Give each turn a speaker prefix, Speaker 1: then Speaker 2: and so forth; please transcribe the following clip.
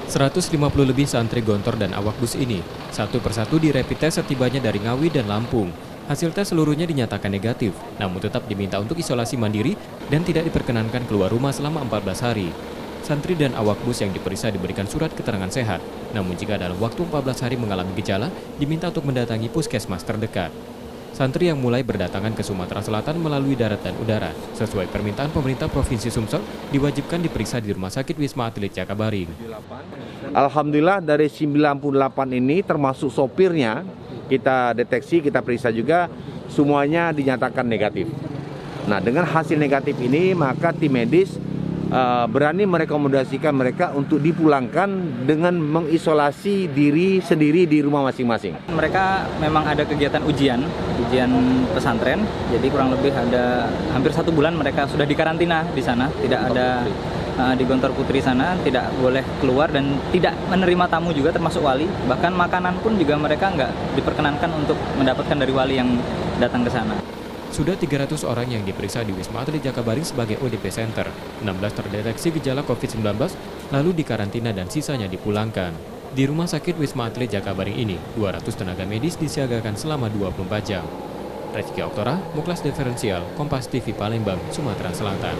Speaker 1: 150 lebih santri Gontor dan awak bus ini satu persatu dirapid test setibanya dari Ngawi dan Lampung. Hasil tes seluruhnya dinyatakan negatif, namun tetap diminta untuk isolasi mandiri dan tidak diperkenankan keluar rumah selama 14 hari. Santri dan awak bus yang diperiksa diberikan surat keterangan sehat, namun jika dalam waktu 14 hari mengalami gejala, diminta untuk mendatangi puskesmas terdekat. Santri yang mulai berdatangan ke Sumatera Selatan melalui darat dan udara, sesuai permintaan pemerintah Provinsi Sumsel, diwajibkan diperiksa di Rumah Sakit Wisma Atlet Jakabaring.
Speaker 2: Alhamdulillah dari 98 ini termasuk sopirnya, kita deteksi, kita periksa juga, semuanya dinyatakan negatif. Nah, dengan hasil negatif ini, maka tim medis berani merekomendasikan mereka untuk dipulangkan dengan mengisolasi diri sendiri di rumah masing-masing.
Speaker 3: Mereka memang ada kegiatan ujian pesantren, jadi kurang lebih ada hampir 1 bulan mereka sudah dikarantina di sana, tidak ada di Gontor Putri sana, tidak boleh keluar dan tidak menerima tamu juga termasuk wali, bahkan makanan pun juga mereka nggak diperkenankan untuk mendapatkan dari wali yang datang ke sana.
Speaker 1: Sudah 300 orang yang diperiksa di Wisma Atlet Jakabaring sebagai ODP Center. 16 terdeteksi gejala COVID-19, lalu dikarantina dan sisanya dipulangkan. Di Rumah Sakit Wisma Atlet Jakabaring ini, 200 tenaga medis disiagakan selama 24 jam. Rezeki Oktora, Muklas Diferensial, Kompas TV Palembang, Sumatera Selatan.